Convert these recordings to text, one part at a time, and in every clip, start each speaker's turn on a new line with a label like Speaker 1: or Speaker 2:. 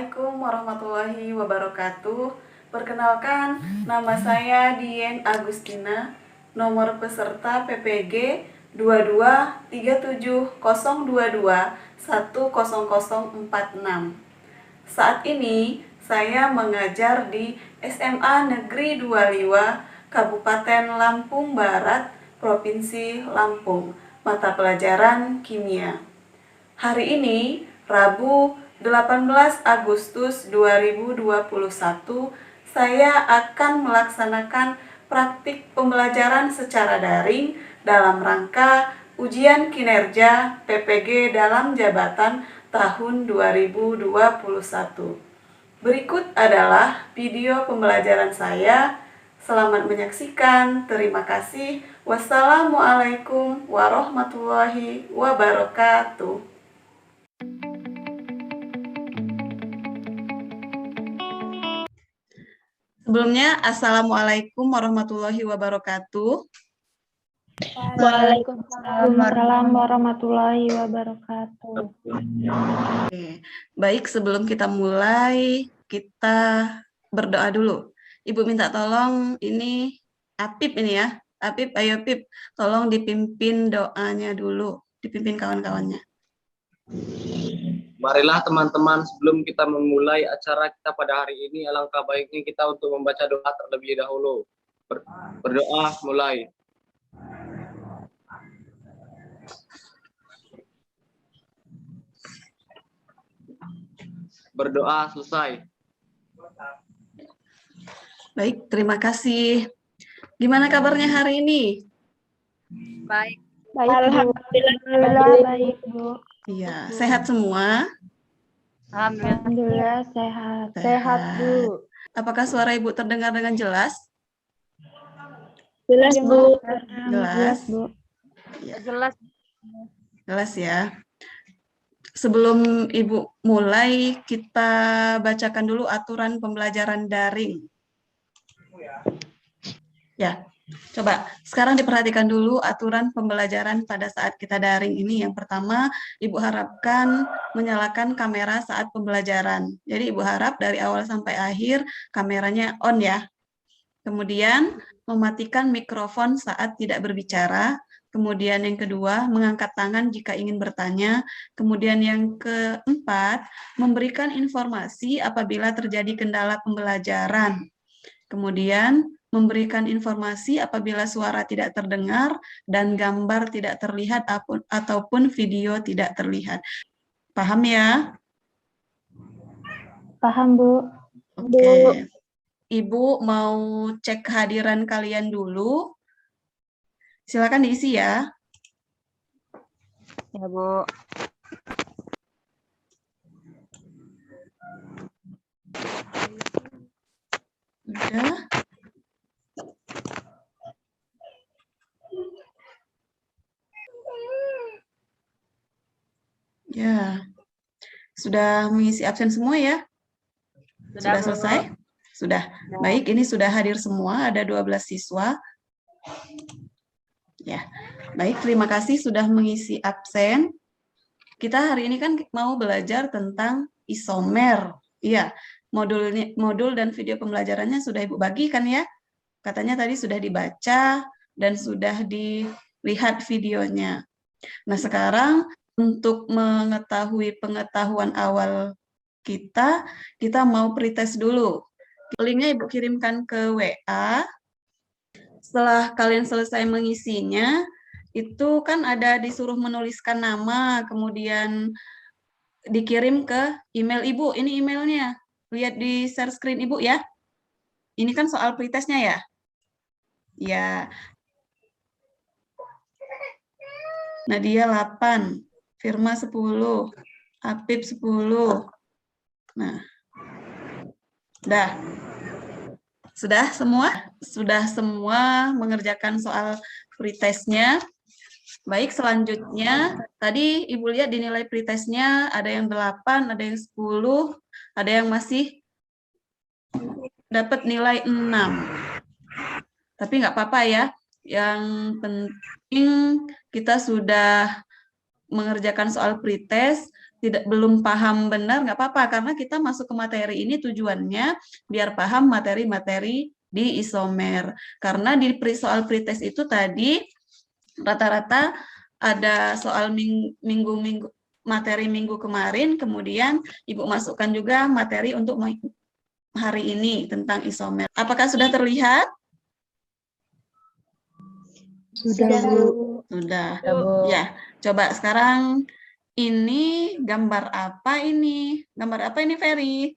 Speaker 1: Assalamualaikum warahmatullahi wabarakatuh. Perkenalkan, nama saya Dien Agustina, nomor peserta PPG 2237022100046. Saat ini saya mengajar di SMA Negeri 2 Liwa, Kabupaten Lampung Barat, Provinsi Lampung, mata pelajaran kimia. Hari ini, Rabu 18 Agustus 2021, saya akan melaksanakan praktik pembelajaran secara daring dalam rangka ujian kinerja PPG dalam jabatan tahun 2021. Berikut adalah video pembelajaran saya. Selamat menyaksikan. Terima kasih. Wassalamualaikum warahmatullahi wabarakatuh. Sebelumnya, Assalamualaikum warahmatullahi wabarakatuh.
Speaker 2: Waalaikumsalam warahmatullahi wabarakatuh.
Speaker 1: Oke. Baik, sebelum kita mulai, kita berdoa dulu. Ibu minta tolong, ini Apip ini ya. Apip, ayo Pip, tolong dipimpin doanya dulu, dipimpin kawan-kawannya.
Speaker 3: Marilah teman-teman, sebelum kita memulai acara kita pada hari ini, alangkah baiknya kita untuk membaca doa terlebih dahulu. Berdoa mulai. Berdoa selesai.
Speaker 1: Baik, terima kasih. Gimana kabarnya hari ini?
Speaker 4: Baik.
Speaker 2: Alhamdulillah baik, Bu.
Speaker 1: Iya, sehat semua?
Speaker 2: Alhamdulillah sehat. Sehat, Bu.
Speaker 1: Apakah suara Ibu terdengar dengan jelas?
Speaker 2: Jelas, Bu.
Speaker 1: Jelas.
Speaker 2: Bu.
Speaker 1: Ya.
Speaker 4: Jelas.
Speaker 1: Jelas ya. Sebelum Ibu mulai, kita bacakan dulu aturan pembelajaran daring. Ya, coba sekarang diperhatikan dulu aturan pembelajaran pada saat kita daring ini. Yang pertama, Ibu harapkan menyalakan kamera saat pembelajaran. Jadi Ibu harap dari awal sampai akhir kameranya on ya. Kemudian mematikan mikrofon saat tidak berbicara. Kemudian yang kedua, mengangkat tangan jika ingin bertanya. Kemudian yang keempat, memberikan informasi apabila terjadi kendala pembelajaran. Kemudian memberikan informasi apabila suara tidak terdengar dan gambar tidak terlihat ataupun video tidak terlihat. Paham ya?
Speaker 2: Paham, Bu.
Speaker 1: Oke. Ibu mau cek kehadiran kalian dulu. Silakan diisi ya.
Speaker 4: Ya, Bu.
Speaker 1: Udah. Ya. Sudah mengisi absen semua ya? Sudah selesai? Sudah. Baik, ini sudah hadir semua, ada 12 siswa. Ya, baik, terima kasih sudah mengisi absen. Kita hari ini kan mau belajar tentang isomer. Iya, modul dan video pembelajarannya sudah Ibu bagikan ya. Katanya tadi sudah dibaca dan sudah dilihat videonya. Nah, sekarang untuk mengetahui pengetahuan awal kita mau pretest dulu. Linknya Ibu kirimkan ke WA. Setelah kalian selesai mengisinya, itu kan ada disuruh menuliskan nama, kemudian dikirim ke email Ibu. Ini emailnya. Lihat di share screen Ibu ya. Ini kan soal pretestnya ya. Ya. Nadia 8, Firma 10, Apip 10. Nah. Sudah semua? Sudah semua mengerjakan soal pretestnya. Baik, selanjutnya tadi Ibu lihat dinilai pretestnya ada yang 8, ada yang 10, ada yang masih dapat nilai 6. Tapi nggak apa-apa ya. Yang penting kita sudah mengerjakan soal pretest, belum paham benar, nggak apa-apa, karena kita masuk ke materi ini tujuannya biar paham materi-materi di isomer. Karena di soal pretest itu tadi rata-rata ada soal materi minggu kemarin, kemudian Ibu masukkan juga materi untuk hari ini tentang isomer. Apakah sudah terlihat?
Speaker 2: Sudah, Bu.
Speaker 1: Sudah. Ya, coba sekarang ini gambar apa ini? Gambar apa ini, Ferry?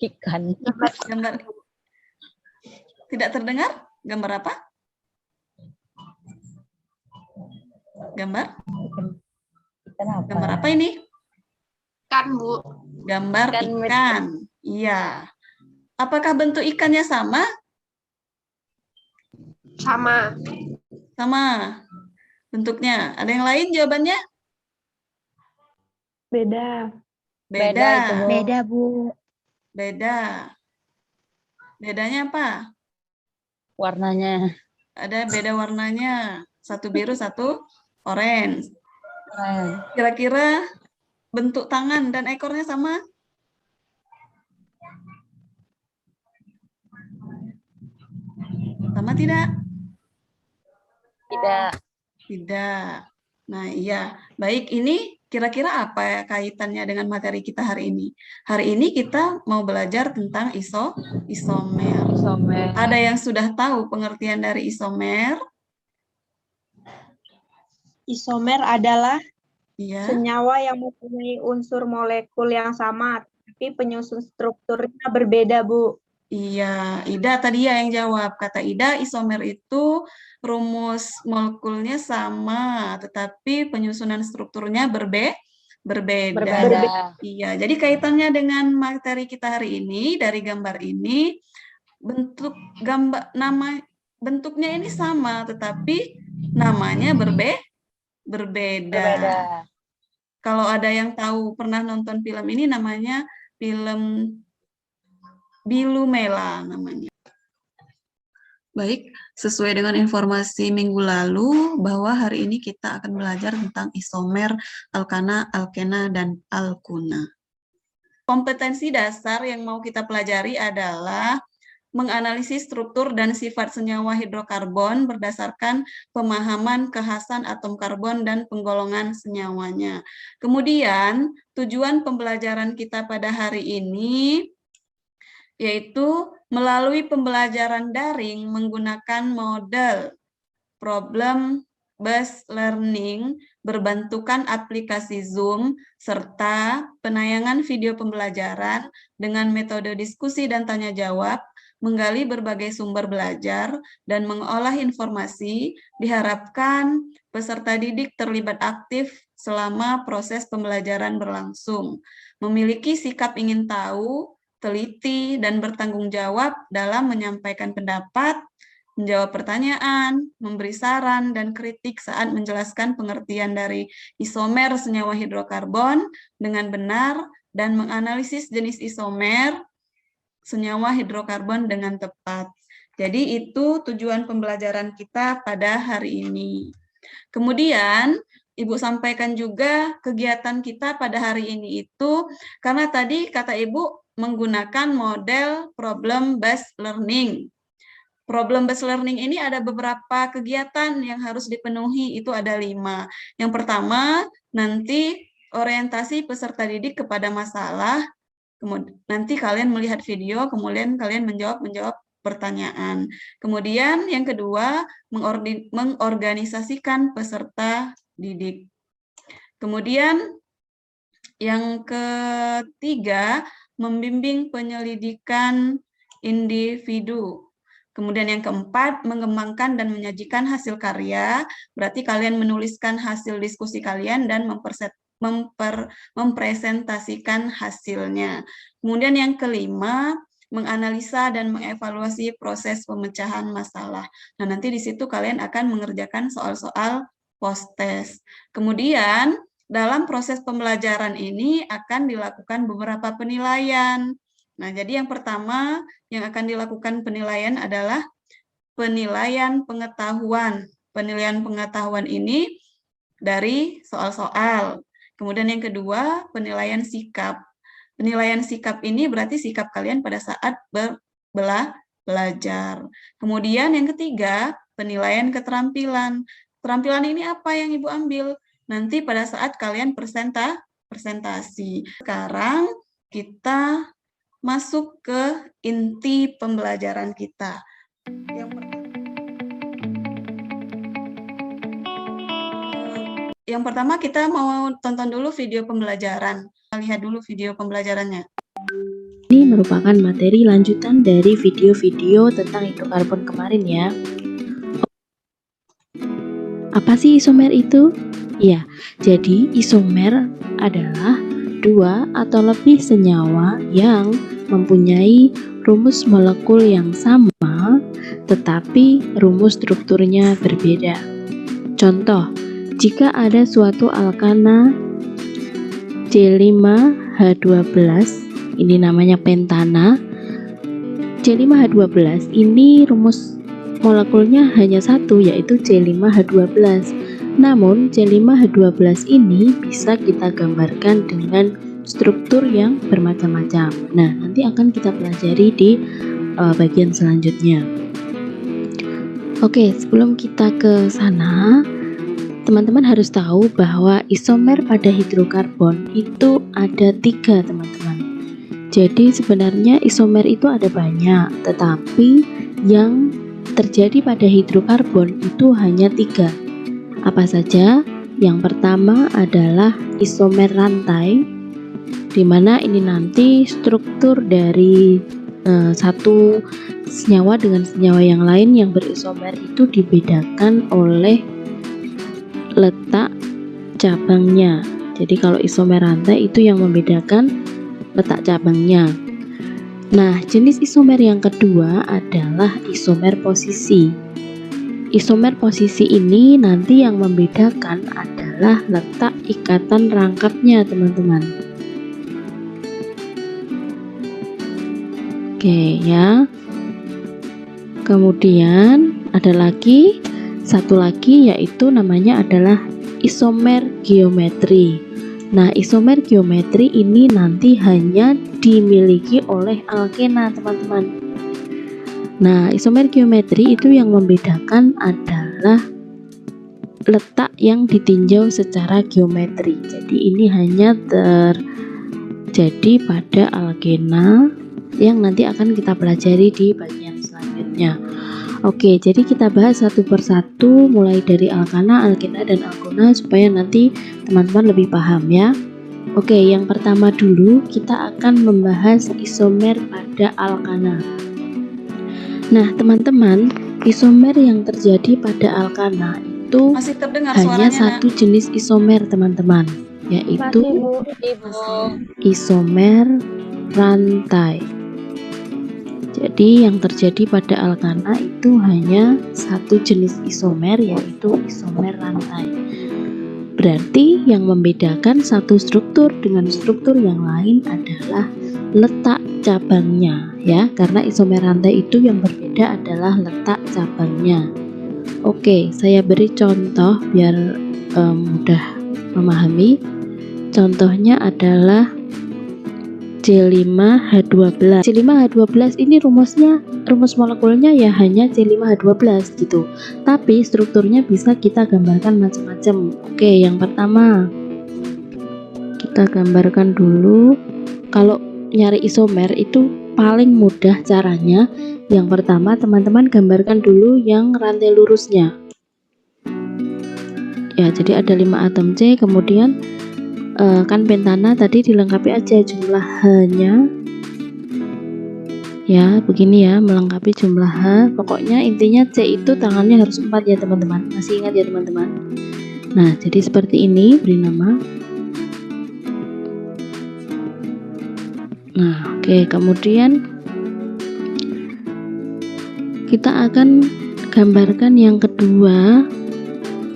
Speaker 5: Ikan.
Speaker 1: Gambar tidak terdengar? Gambar apa? Gambar?
Speaker 5: Ikan apa?
Speaker 1: Gambar apa ini?
Speaker 4: Kan, Bu.
Speaker 1: Gambar
Speaker 5: Ikan
Speaker 1: ikan. Iya. Apakah bentuk ikannya sama?
Speaker 4: Sama.
Speaker 1: Sama. Bentuknya. Ada yang lain jawabannya?
Speaker 2: Beda.
Speaker 1: Beda.
Speaker 5: itu, Bu.
Speaker 2: Beda, Bu.
Speaker 1: Beda. Bedanya apa?
Speaker 5: Warnanya.
Speaker 1: Ada beda warnanya. Satu biru, satu orange.
Speaker 5: Keren.
Speaker 1: Kira-kira bentuk tangan dan ekornya sama? Sama tidak?
Speaker 5: Tidak.
Speaker 1: Tidak. Nah, iya. Baik, ini kira-kira apa ya kaitannya dengan materi kita hari ini? Hari ini kita mau belajar tentang isomer.
Speaker 5: Isomer.
Speaker 1: Ada yang sudah tahu pengertian dari isomer?
Speaker 6: Isomer adalah
Speaker 1: Iya.
Speaker 6: senyawa yang mempunyai unsur molekul yang sama, tapi penyusun strukturnya berbeda, Bu.
Speaker 1: Iya, Ida tadi ya yang jawab. Kata Ida, isomer itu rumus molekulnya sama, tetapi penyusunan strukturnya berbeda.
Speaker 5: Berbeda.
Speaker 1: Iya, jadi kaitannya dengan materi kita hari ini, dari gambar ini, bentuknya ini sama, tetapi namanya berbeda.
Speaker 5: Berbeda.
Speaker 1: Kalau ada yang tahu pernah nonton film ini, namanya film Bilumela namanya. Baik, sesuai dengan informasi minggu lalu bahwa hari ini kita akan belajar tentang isomer, alkana, alkena, dan alkuna. Kompetensi dasar yang mau kita pelajari adalah menganalisis struktur dan sifat senyawa hidrokarbon berdasarkan pemahaman kekhasan atom karbon dan penggolongan senyawanya. Kemudian, tujuan pembelajaran kita pada hari ini yaitu melalui pembelajaran daring menggunakan model problem based learning berbentukan aplikasi Zoom serta penayangan video pembelajaran dengan metode diskusi dan tanya jawab, menggali berbagai sumber belajar dan mengolah informasi, diharapkan peserta didik terlibat aktif selama proses pembelajaran berlangsung, memiliki sikap ingin tahu, teliti, dan bertanggung jawab dalam menyampaikan pendapat, menjawab pertanyaan, memberi saran, dan kritik saat menjelaskan pengertian dari isomer senyawa hidrokarbon dengan benar, dan menganalisis jenis isomer senyawa hidrokarbon dengan tepat. Jadi itu tujuan pembelajaran kita pada hari ini. Kemudian, Ibu sampaikan juga kegiatan kita pada hari ini itu, karena tadi kata Ibu, menggunakan model problem based learning. Problem based learning ini ada beberapa kegiatan yang harus dipenuhi, itu ada 5. Yang pertama, nanti orientasi peserta didik kepada masalah, kemudian nanti kalian melihat video, kemudian kalian menjawab pertanyaan. Kemudian yang kedua, mengorganisasikan peserta didik. Kemudian yang ketiga, membimbing penyelidikan individu. Kemudian yang keempat, mengembangkan dan menyajikan hasil karya, berarti kalian menuliskan hasil diskusi kalian dan mempresentasikan hasilnya. Kemudian yang kelima, menganalisa dan mengevaluasi proses pemecahan masalah. Nah, nanti di situ kalian akan mengerjakan soal-soal post-test. Kemudian, dalam proses pembelajaran ini akan dilakukan beberapa penilaian. Nah, jadi yang pertama yang akan dilakukan penilaian adalah penilaian pengetahuan. Penilaian pengetahuan ini dari soal-soal. Kemudian yang kedua, penilaian sikap. Penilaian sikap ini berarti sikap kalian pada saat belajar. Kemudian yang ketiga, penilaian keterampilan. Keterampilan ini apa yang Ibu ambil? Nanti pada saat kalian presentasi. Sekarang kita masuk ke inti pembelajaran kita. Yang pertama kita mau tonton dulu video pembelajaran. Lihat dulu video pembelajarannya.
Speaker 2: Ini merupakan materi lanjutan dari video-video tentang hidrokarbon kemarin ya. Apa sih isomer itu? Ya, jadi isomer adalah dua atau lebih senyawa yang mempunyai rumus molekul yang sama, tetapi rumus strukturnya berbeda. Contoh, jika ada suatu alkana C5H12, ini namanya pentana. C5H12 ini rumus molekulnya hanya satu, yaitu C5H12. Namun C5H12 ini bisa kita gambarkan dengan struktur yang bermacam-macam. Nah, nanti akan kita pelajari di bagian selanjutnya. Oke, sebelum kita ke sana, teman-teman harus tahu bahwa isomer pada hidrokarbon itu ada 3, teman-teman. Jadi sebenarnya isomer itu ada banyak, tetapi yang terjadi pada hidrokarbon itu hanya 3. Apa saja? Yang pertama adalah isomer rantai, di mana ini nanti struktur dari satu senyawa dengan senyawa yang lain yang berisomer itu dibedakan oleh letak cabangnya. Jadi kalau isomer rantai itu yang membedakan letak cabangnya. Nah, jenis isomer yang kedua adalah isomer posisi. Isomer posisi ini nanti yang membedakan adalah letak ikatan rangkapnya, teman-teman. Oke ya. Kemudian ada lagi satu lagi, yaitu namanya adalah isomer geometri. Nah, isomer geometri ini nanti hanya dimiliki oleh alkena, teman-teman. Nah, isomer geometri itu yang membedakan adalah letak yang ditinjau secara geometri. Jadi ini hanya terjadi pada alkena yang nanti akan kita pelajari di bagian selanjutnya. Oke, jadi kita bahas satu persatu mulai dari alkana, alkena, dan alkona supaya nanti teman-teman lebih paham ya. Oke, yang pertama dulu kita akan membahas isomer pada alkana. Nah, teman-teman, isomer yang terjadi pada alkana itu
Speaker 1: Masih terdengar
Speaker 2: hanya
Speaker 1: suaranya,
Speaker 2: satu jenis isomer, teman-teman, yaitu isomer rantai. Jadi yang terjadi pada alkana itu hanya satu jenis isomer, yaitu isomer rantai. Berarti yang membedakan satu struktur dengan struktur yang lain adalah letak cabangnya ya, karena isomer rantai itu yang berbeda adalah letak cabangnya. Oke, saya beri contoh biar mudah memahami. Contohnya adalah C5H12. C5H12 ini rumus molekulnya ya hanya C5H12 gitu. Tapi strukturnya bisa kita gambarkan macam-macam. Oke, yang pertama kita gambarkan dulu. Kalau nyari isomer itu paling mudah caranya. Yang pertama, teman-teman gambarkan dulu yang rantai lurusnya. Ya, jadi ada 5 atom C, kemudian kan pentana tadi dilengkapi aja jumlah H-nya ya, begini ya, melengkapi jumlah H. Pokoknya intinya C itu tangannya harus 4 ya teman-teman, masih ingat ya teman-teman. Nah, jadi seperti ini, beri nama. Nah, oke, kemudian kita akan gambarkan yang kedua.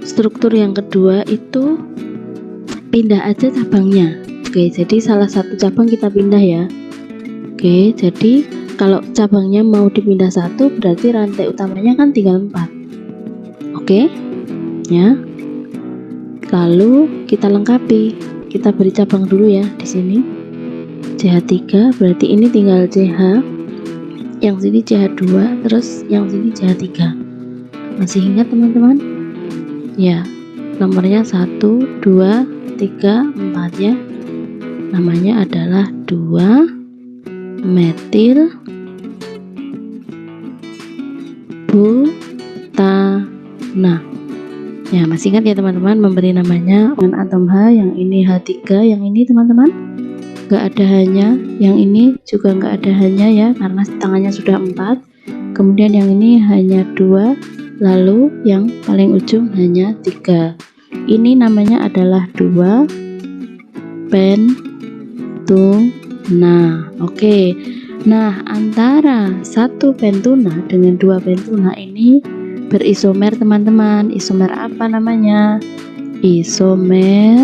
Speaker 2: Struktur yang kedua itu pindah aja cabangnya. Oke, jadi salah satu cabang kita pindah ya. Oke, jadi kalau cabangnya mau dipindah satu, berarti rantai utamanya kan tinggal 4. Oke ya, lalu kita lengkapi kita beri cabang dulu ya di sini. CH3 berarti ini tinggal CH, yang sini CH2, terus yang sini CH3. Masih ingat teman-teman? Ya, nomornya 1, 2, 3, 4 ya. Namanya adalah 2 metil butana. Ya, masih ingat ya teman-teman, memberi namanya dengan atom H, yang ini H3, yang ini teman-teman nggak ada hanya, yang ini juga nggak ada hanya ya, karena tangannya sudah 4. Kemudian yang ini hanya 2, lalu yang paling ujung hanya 3. Ini namanya adalah 2 pentuna. Oke. Nah, antara 1 pentuna dengan 2 pentuna ini berisomer teman-teman. Isomer apa namanya? Isomer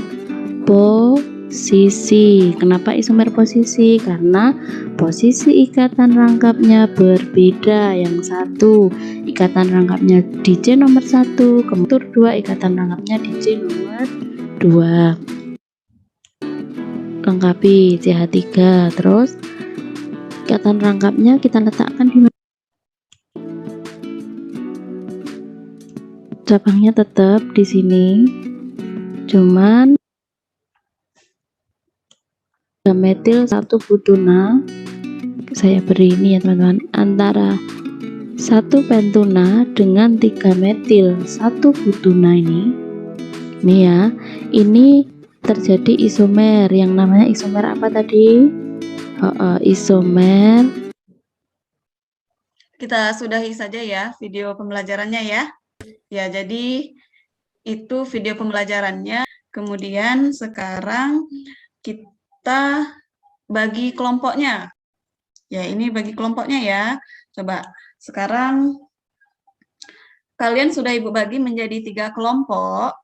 Speaker 2: posisi. Kenapa isomer posisi? Karena posisi ikatan rangkapnya berbeda. Yang satu ikatan rangkapnya di C nomor 1, kemudian 2 ikatan rangkapnya di C nomor 2. Lengkapi CH3, terus ikatan rangkapnya kita letakkan di mana? Cabangnya tetap di sini, cuman metil 1 butuna saya beri ini ya teman-teman, antara 1 pentuna dengan 3 metil 1 butuna ini ya, ini terjadi isomer. Yang namanya isomer apa tadi? Isomer.
Speaker 1: Kita sudahi saja ya video pembelajarannya ya. Ya, jadi itu video pembelajarannya. Kemudian sekarang kita bagi kelompoknya. Ya, ini bagi kelompoknya ya. Coba sekarang kalian sudah Ibu bagi menjadi 3 kelompok.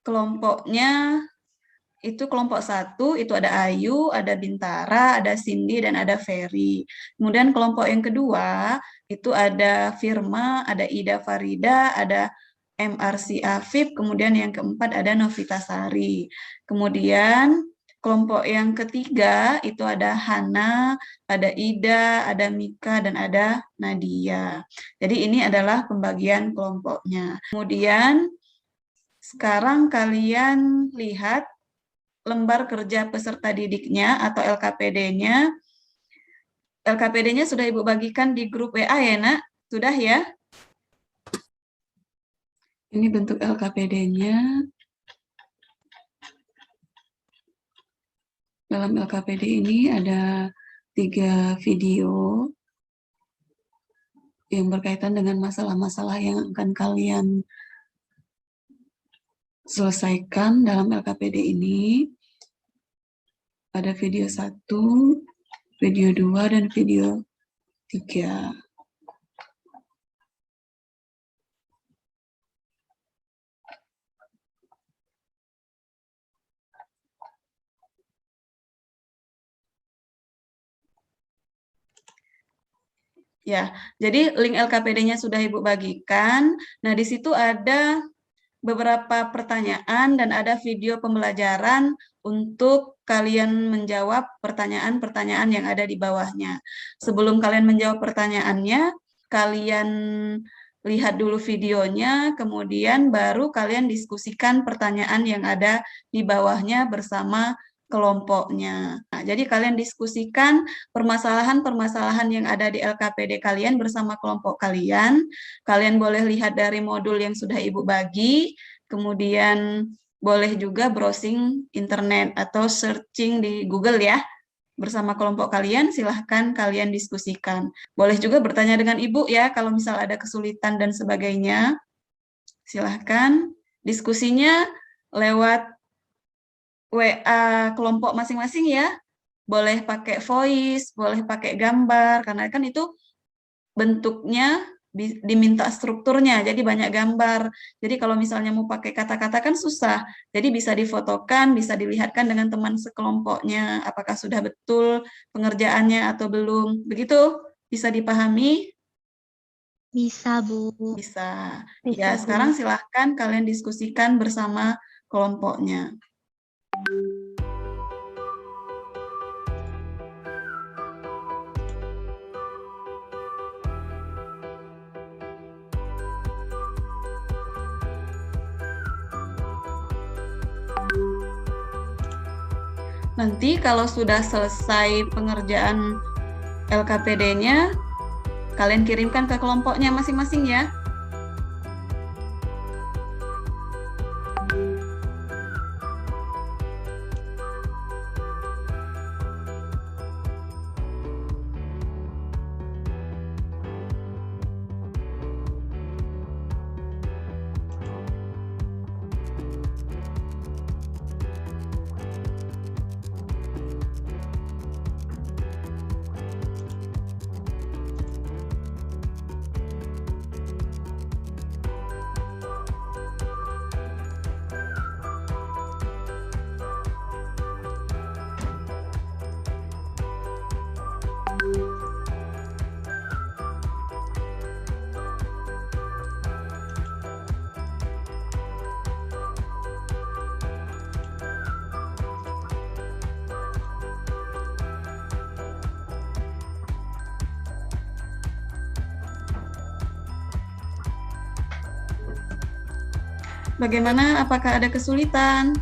Speaker 1: Kelompoknya itu kelompok 1 itu ada Ayu, ada Bintara, ada Cindy, dan ada Ferry. Kemudian kelompok yang kedua itu ada Firma, ada Ida Farida, ada MRC Afif, kemudian yang keempat ada Novitasari. Kemudian kelompok yang ketiga itu ada Hana, ada Ida, ada Mika, dan ada Nadia. Jadi ini adalah pembagian kelompoknya. Kemudian sekarang kalian lihat lembar kerja peserta didiknya atau LKPD-nya. LKPD-nya sudah Ibu bagikan di grup WA ya, Nak? Sudah ya? Ini bentuk LKPD-nya. Dalam LKPD ini ada 3 video yang berkaitan dengan masalah-masalah yang akan kalian selesaikan dalam LKPD ini. Ada video 1, video 2, dan video 3. Ya, jadi link LKPD-nya sudah Ibu bagikan. Nah, di situ ada beberapa pertanyaan dan ada video pembelajaran untuk kalian menjawab pertanyaan-pertanyaan yang ada di bawahnya. Sebelum kalian menjawab pertanyaannya, kalian lihat dulu videonya, kemudian baru kalian diskusikan pertanyaan yang ada di bawahnya bersama kelompoknya. Nah, jadi kalian diskusikan permasalahan-permasalahan yang ada di LKPD kalian bersama kelompok kalian. Kalian boleh lihat dari modul yang sudah Ibu bagi, kemudian boleh juga browsing internet atau searching di Google ya. Bersama kelompok kalian, silahkan kalian diskusikan. Boleh juga bertanya dengan Ibu ya, kalau misal ada kesulitan dan sebagainya. Silahkan diskusinya lewat WA kelompok masing-masing ya, boleh pakai voice, boleh pakai gambar, karena kan itu bentuknya diminta strukturnya, jadi banyak gambar. Jadi kalau misalnya mau pakai kata-kata kan susah, jadi bisa difotokan, bisa dilihatkan dengan teman sekelompoknya, apakah sudah betul pengerjaannya atau belum. Begitu, bisa dipahami?
Speaker 4: Bisa, Bu.
Speaker 1: Bisa.
Speaker 6: Bisa,
Speaker 1: Ya,
Speaker 6: Bu.
Speaker 1: sekarang silahkan kalian diskusikan bersama kelompoknya. Nanti kalau sudah selesai pengerjaan LKPD-nya, kalian kirimkan ke kelompoknya masing-masing ya. Bagaimana? Apakah ada kesulitan?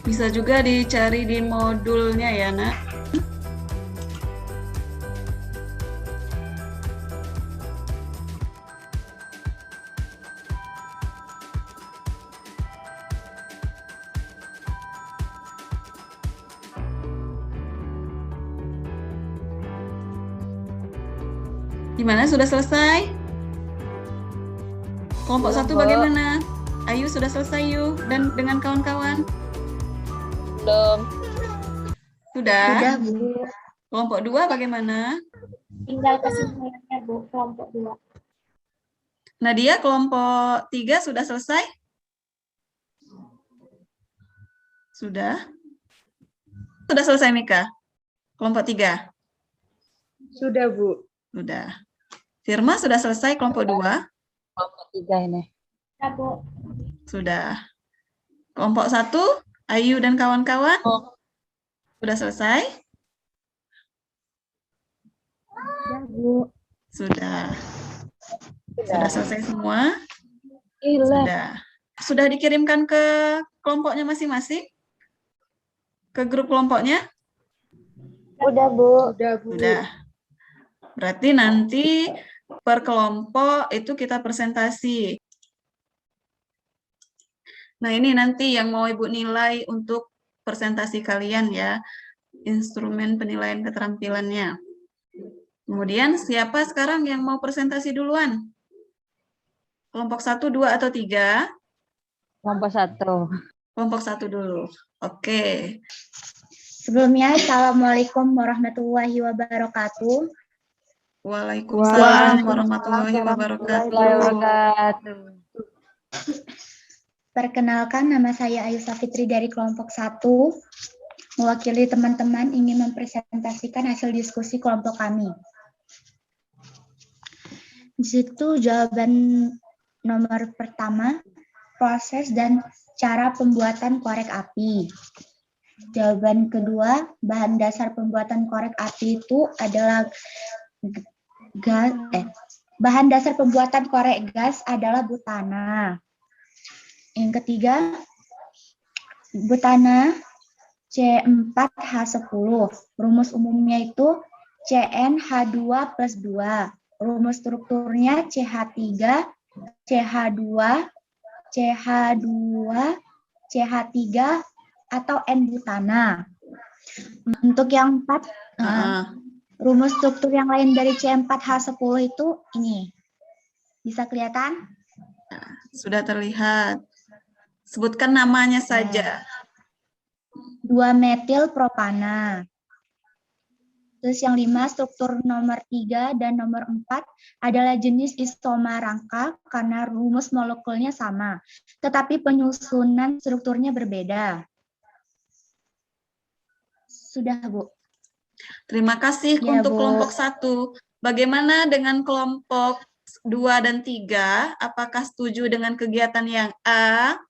Speaker 1: Bisa juga dicari di modulnya ya, Nak. Gimana, sudah selesai? Kelompok satu bagaimana? Ayu sudah selesai yuk, dan dengan kawan-kawan?
Speaker 5: Belum.
Speaker 1: Sudah?
Speaker 6: Bu.
Speaker 1: Kelompok 2 bagaimana?
Speaker 6: Tinggal kesimpulannya, Bu, kelompok 2.
Speaker 1: Nadia, kelompok 3 sudah selesai? Sudah? Sudah selesai, Mika? Kelompok 3?
Speaker 6: Sudah, Bu.
Speaker 1: Sudah. Firma sudah selesai kelompok 2?
Speaker 5: Kelompok 3 ini.
Speaker 6: Ya, Bu.
Speaker 1: Sudah. Kelompok 1, Ayu dan kawan-kawan?
Speaker 5: Oh.
Speaker 1: Sudah selesai?
Speaker 6: Ya, Bu.
Speaker 1: Sudah. Sudah selesai semua?
Speaker 5: Gila.
Speaker 1: Sudah. Sudah dikirimkan ke kelompoknya masing-masing? Ke grup kelompoknya?
Speaker 6: Udah, Bu. Udah, Bu.
Speaker 1: Sudah. Berarti nanti per kelompok itu kita presentasi. Nah, ini nanti yang mau Ibu nilai untuk presentasi kalian ya, instrumen penilaian keterampilannya. Kemudian siapa sekarang yang mau presentasi duluan? Kelompok 1, 2, atau 3?
Speaker 5: Kelompok 1.
Speaker 1: Kelompok 1 dulu. Oke.
Speaker 6: Sebelumnya, Assalamualaikum warahmatullahi wabarakatuh.
Speaker 1: Waalaikumsalam warahmatullahi wabarakatuh.
Speaker 6: Perkenalkan, nama saya Ayu Safitri dari kelompok 1. Mewakili teman-teman ingin mempresentasikan hasil diskusi kelompok kami. Di situ jawaban nomor pertama, proses dan cara pembuatan korek api. Jawaban kedua, bahan dasar pembuatan korek api itu adalah bahan dasar pembuatan korek gas adalah butana. Yang ketiga, butana C4H10. Rumus umumnya itu CnH2 plus 2. Rumus strukturnya CH3, CH2, CH2, CH3, atau N-butana. Untuk yang 4, rumus struktur yang lain dari C4H10 itu ini. Bisa kelihatan?
Speaker 1: Sudah terlihat. Sebutkan namanya saja.
Speaker 6: 2-metil propana. Terus yang 5, struktur nomor 3 dan nomor 4 adalah jenis isomer rangka karena rumus molekulnya sama, tetapi penyusunan strukturnya berbeda. Sudah, Bu.
Speaker 1: Terima kasih
Speaker 6: Ya,
Speaker 1: untuk
Speaker 6: Bu.
Speaker 1: kelompok 1. Bagaimana dengan kelompok 2 dan 3? Apakah setuju dengan kegiatan yang A?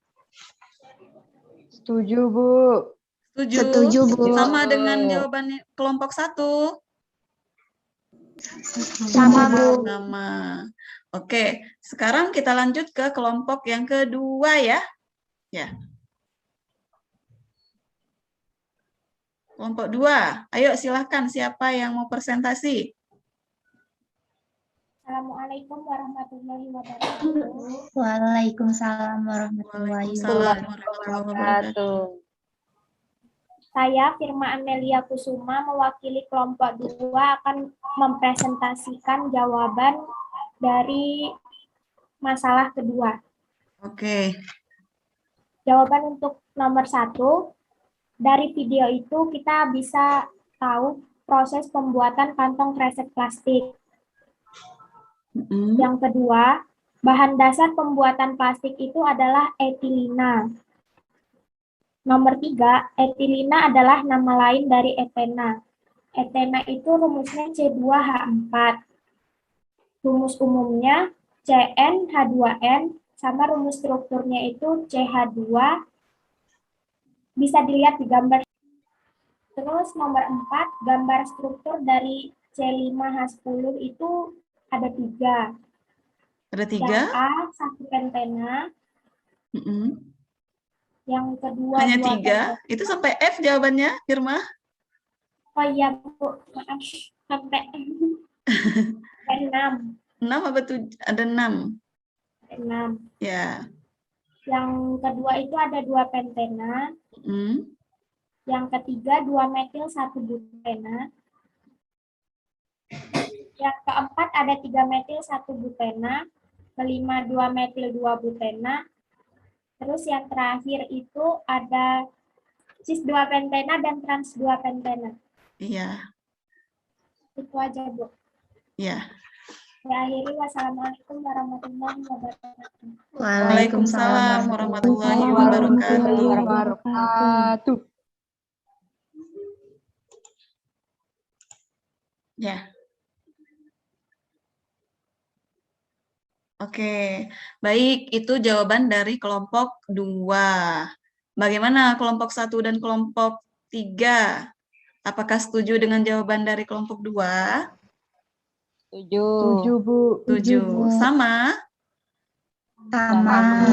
Speaker 5: Setuju, Bu.
Speaker 1: Setuju?
Speaker 6: Setuju, Bu.
Speaker 1: Sama dengan jawaban kelompok 1?
Speaker 6: Sama, Bu.
Speaker 1: Sama. Oke, sekarang kita lanjut ke kelompok yang kedua ya. Ya. Kelompok 2. Ayo silahkan, siapa yang mau presentasi?
Speaker 7: Assalamualaikum warahmatullahi wabarakatuh.
Speaker 6: Waalaikumsalam warahmatullahi
Speaker 1: Waalaikumsalam
Speaker 6: wabarakatuh.
Speaker 1: warahmatullahi wabarakatuh.
Speaker 7: Saya Firma Amelia Kusuma mewakili kelompok 2 akan mempresentasikan jawaban dari masalah kedua.
Speaker 1: Oke.
Speaker 7: Jawaban untuk nomor 1, dari video itu kita bisa tahu proses pembuatan kantong kresek plastik. Yang kedua, bahan dasar pembuatan plastik itu adalah etilina. Nomor 3, etilina adalah nama lain dari etena. Etena itu rumusnya C2H4. Rumus umumnya CnH2n, sama rumus strukturnya itu CH2. Bisa dilihat di gambar. Terus nomor 4, gambar struktur dari C5H10 itu ada 3.
Speaker 1: Ada 3?
Speaker 7: Yang A, 1 pentena. Yang kedua,
Speaker 1: Hanya
Speaker 7: 2
Speaker 1: 3?
Speaker 7: pentena.
Speaker 1: Itu sampai F jawabannya, Firma?
Speaker 7: Oh iya, Bu. Maaf. Sampai 6.
Speaker 1: 6 apa 7? Ada 6.
Speaker 7: 6.
Speaker 1: Ya.
Speaker 7: Yang kedua itu ada 2 pentena. Yang ketiga 2 metil 1 butena. Yang keempat ada 3 metil 1 butena. Kelima 2 metil 2 butena. Terus yang terakhir itu ada cis 2 pentena dan trans 2 pentena.
Speaker 1: Iya.
Speaker 7: Itu aja, Bu.
Speaker 1: Iya.
Speaker 7: Saya akhiri. Wassalamualaikum warahmatullahi wabarakatuh.
Speaker 1: Waalaikumsalam warahmatullahi wabarakatuh. Ya. Oke, baik, itu jawaban dari kelompok 2. Bagaimana kelompok 1 dan kelompok 3? Apakah setuju dengan jawaban dari kelompok 2?
Speaker 5: Setuju. Setuju, Bu.
Speaker 1: Setuju. Sama?
Speaker 6: Sama.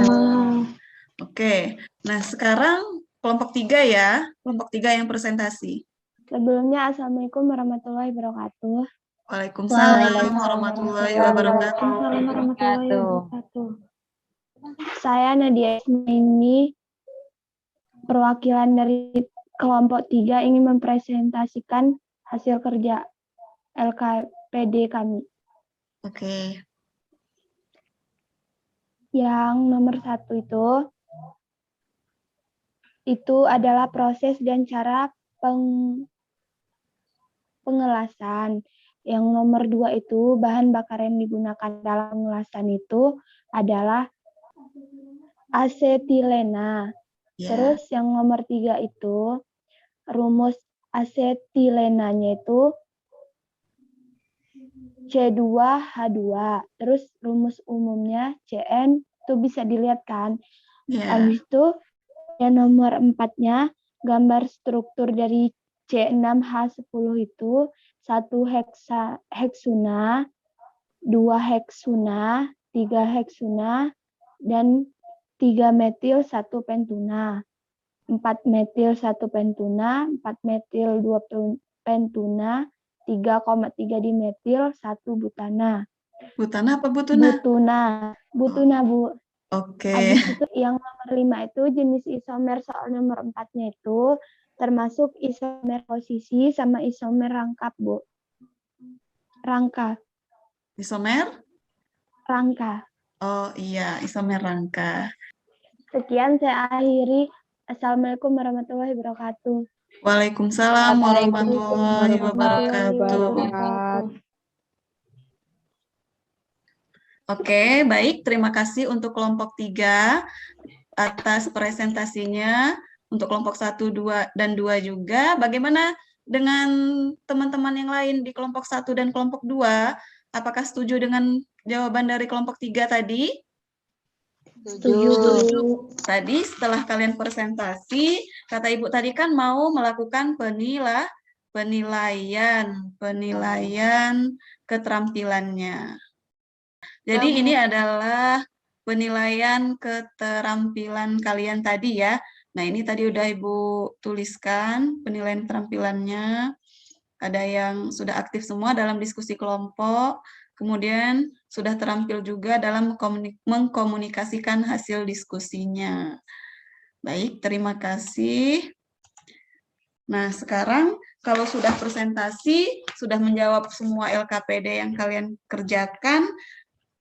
Speaker 1: Oke, nah sekarang kelompok 3 ya, kelompok 3 yang presentasi.
Speaker 8: Sebelumnya, Assalamualaikum warahmatullahi wabarakatuh.
Speaker 1: Waalaikumsalam warahmatullahi wabarakatuh.
Speaker 8: Saya Nadia ini perwakilan dari kelompok 3 ingin mempresentasikan hasil kerja LKPD kami.
Speaker 1: Oke.
Speaker 8: Yang nomor 1 itu adalah proses dan cara pengelasan. Yang nomor 2 itu bahan bakar yang digunakan dalam pengelasan itu adalah asetilena. Terus yang nomor 3 itu rumus asetilenanya itu C2H2. Terus rumus umumnya Cn itu bisa dilihat kan. Habis itu yang nomor 4-nya gambar struktur dari C6H10 itu 1 heksuna, 2 heksuna, 3 heksuna, dan 3 metil 1 pentuna, 4 metil 1 pentuna, 4 metil 2 pentuna, 3,3 dimetil 1 butana.
Speaker 1: Butana apa butuna?
Speaker 8: Butuna, Bu.
Speaker 1: Oke.
Speaker 8: Habis itu yang nomor 5 itu jenis isomer soal nomor 4-nya itu termasuk isomer posisi sama isomer rangkap, Bu. Rangka.
Speaker 1: Isomer?
Speaker 8: Rangka.
Speaker 1: Oh iya, isomer rangka.
Speaker 8: Sekian saya akhiri. Assalamualaikum warahmatullahi wabarakatuh.
Speaker 1: Waalaikumsalam warahmatullahi wabarakatuh. Oke, baik. Terima kasih untuk kelompok 3 atas presentasinya. Untuk kelompok 1, 2, dan 2 juga. Bagaimana dengan teman-teman yang lain di kelompok 1 dan kelompok 2? Apakah setuju dengan jawaban dari kelompok 3 tadi?
Speaker 8: Setuju.
Speaker 1: Tadi setelah kalian presentasi, kata Ibu tadi kan mau melakukan penilaian keterampilannya. Jadi ini adalah penilaian keterampilan kalian tadi ya. Nah, ini tadi udah Ibu tuliskan penilaian keterampilannya. Ada yang sudah aktif semua dalam diskusi kelompok, kemudian sudah terampil juga dalam mengkomunikasikan hasil diskusinya. Baik, terima kasih. Nah, sekarang kalau sudah presentasi, sudah menjawab semua LKPD yang kalian kerjakan,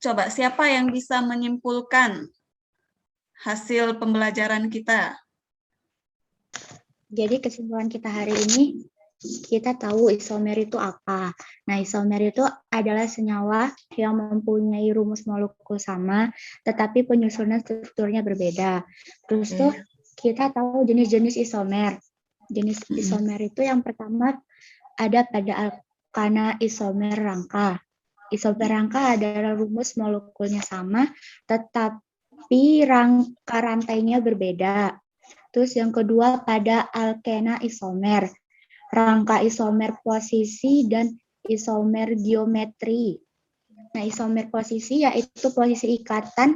Speaker 1: coba siapa yang bisa menyimpulkan hasil pembelajaran kita?
Speaker 6: Jadi kesimpulan kita hari ini, kita tahu isomer itu apa. Nah, isomer itu adalah senyawa yang mempunyai rumus molekul sama, tetapi penyusunan strukturnya berbeda. Terus tuh kita tahu jenis-jenis isomer. Jenis isomer itu yang pertama ada pada alkana isomer rangka. Isomer rangka adalah rumus molekulnya sama, tetapi rangka rantainya berbeda. Terus yang kedua pada alkena isomer. Rangka isomer posisi dan isomer geometri. Nah, isomer posisi yaitu posisi ikatan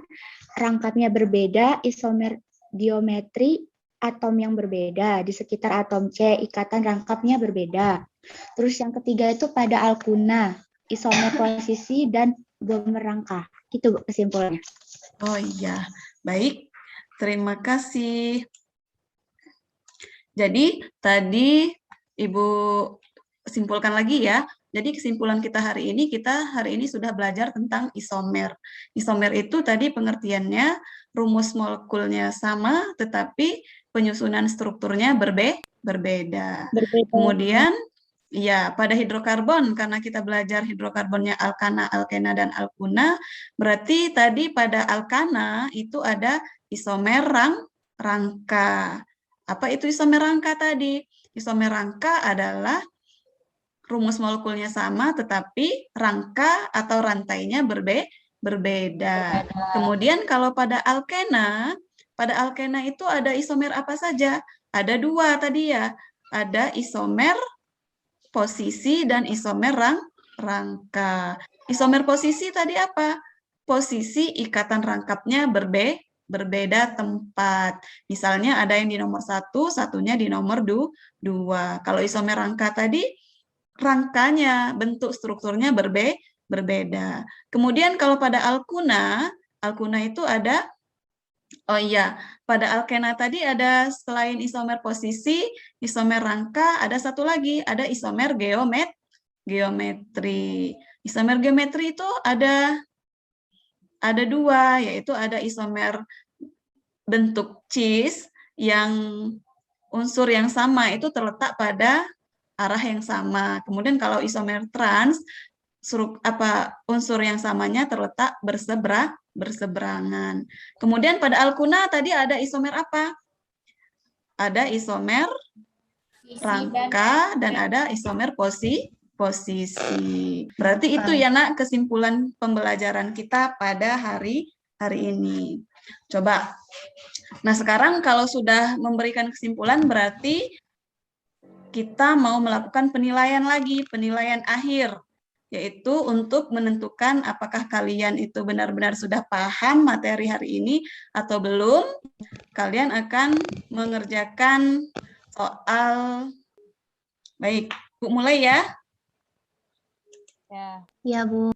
Speaker 6: rangkapnya berbeda, isomer geometri atom yang berbeda. Di sekitar atom C, ikatan rangkapnya berbeda. Terus yang ketiga itu pada alkuna, isomer posisi dan isomer rangka. Itu kesimpulannya.
Speaker 1: Oh iya, baik. Terima kasih. Jadi tadi Ibu simpulkan lagi ya. Jadi kesimpulan kita hari ini sudah belajar tentang isomer. Isomer itu tadi pengertiannya rumus molekulnya sama, tetapi penyusunan strukturnya berbeda. Kemudian ya pada hidrokarbon, karena kita belajar hidrokarbonnya alkana, alkena, dan alkuna, berarti tadi pada alkana itu ada isomer rangka. Apa itu isomer rangka tadi? Isomer rangka adalah rumus molekulnya sama, tetapi rangka atau rantainya berbeda. Kemudian kalau pada alkena itu ada isomer apa saja? Ada 2 tadi ya. Ada isomer posisi dan isomer rangka. Isomer posisi tadi apa? Posisi ikatan rangkapnya berbeda tempat. Misalnya ada yang di nomor 1, satunya di nomor 2. Kalau isomer rangka tadi, rangkanya, bentuk strukturnya berbeda. Kemudian kalau pada alkuna itu ada, oh iya, pada alkena tadi ada selain isomer posisi, isomer rangka, ada satu lagi, ada isomer geometri. Isomer geometri itu ada 2, yaitu ada isomer bentuk cis yang unsur yang sama itu terletak pada arah yang sama. Kemudian kalau isomer trans, unsur yang samanya terletak berseberangan. Kemudian pada alkuna tadi ada isomer apa? Ada isomer rangka dan ada isomer posisi. Berarti itu ya Nak kesimpulan pembelajaran kita pada hari ini. Coba. Nah, sekarang kalau sudah memberikan kesimpulan berarti kita mau melakukan penilaian lagi, penilaian akhir, yaitu untuk menentukan apakah kalian itu benar-benar sudah paham materi hari ini atau belum. Kalian akan mengerjakan soal. Baik, Bu mulai ya.
Speaker 4: Ya, Bu.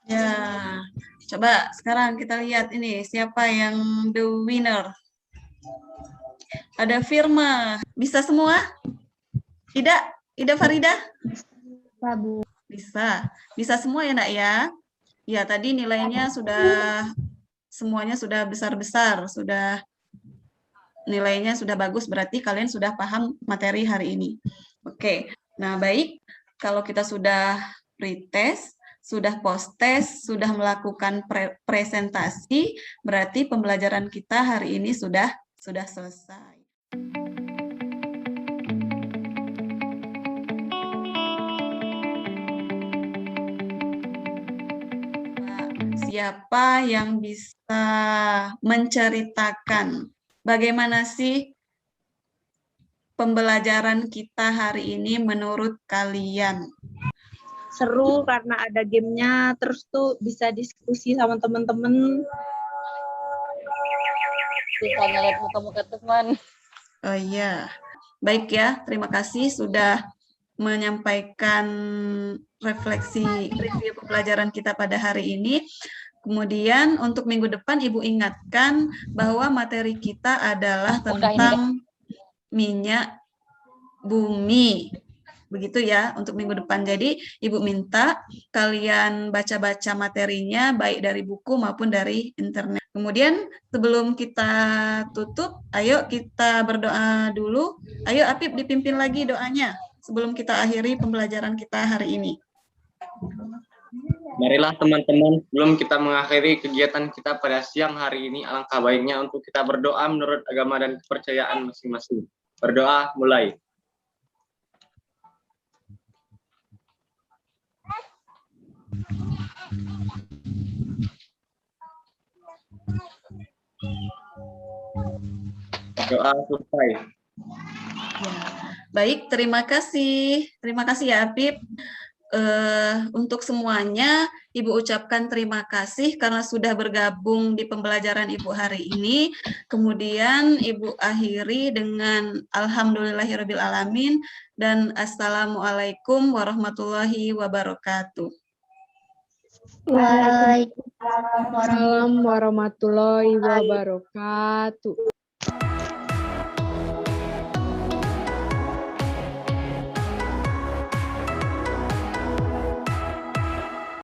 Speaker 1: Ya, coba sekarang kita lihat ini siapa yang the winner. Ada Firma, bisa semua? Ida Farida?
Speaker 6: Bisa, Bu.
Speaker 1: Bisa semua ya nak ya? Ya, tadi nilainya sudah, semuanya sudah besar-besar, nilainya sudah bagus, berarti kalian sudah paham materi hari ini. Oke, nah baik, kalau kita sudah pretest, sudah post-test, sudah melakukan presentasi, berarti pembelajaran kita hari ini sudah selesai. Siapa yang bisa menceritakan bagaimana sih pembelajaran kita hari ini menurut kalian?
Speaker 5: Seru karena ada gamenya, terus tuh bisa diskusi sama teman-teman. Bisa ngeliat muka-muka teman.
Speaker 1: Oh iya, baik ya, terima kasih sudah menyampaikan refleksi review pembelajaran kita pada hari ini. Kemudian untuk minggu depan Ibu ingatkan bahwa materi kita adalah tentang minyak bumi. Begitu ya untuk minggu depan. Jadi Ibu minta kalian baca-baca materinya baik dari buku maupun dari internet. Kemudian sebelum kita tutup, ayo kita berdoa dulu. Ayo Apip dipimpin lagi doanya sebelum kita akhiri pembelajaran kita hari ini.
Speaker 3: Marilah teman-teman, sebelum kita mengakhiri kegiatan kita pada siang hari ini, alangkah baiknya untuk kita berdoa menurut agama dan kepercayaan masing-masing. Berdoa mulai. Doa selesai.
Speaker 1: Ya, baik, terima kasih ya Apip. Untuk semuanya, Ibu ucapkan terima kasih karena sudah bergabung di pembelajaran Ibu hari ini. Kemudian Ibu akhiri dengan Alhamdulillahirrabbilalamin dan Assalamualaikum warahmatullahi wabarakatuh.
Speaker 6: Waalaikumsalam
Speaker 5: warahmatullahi wabarakatuh.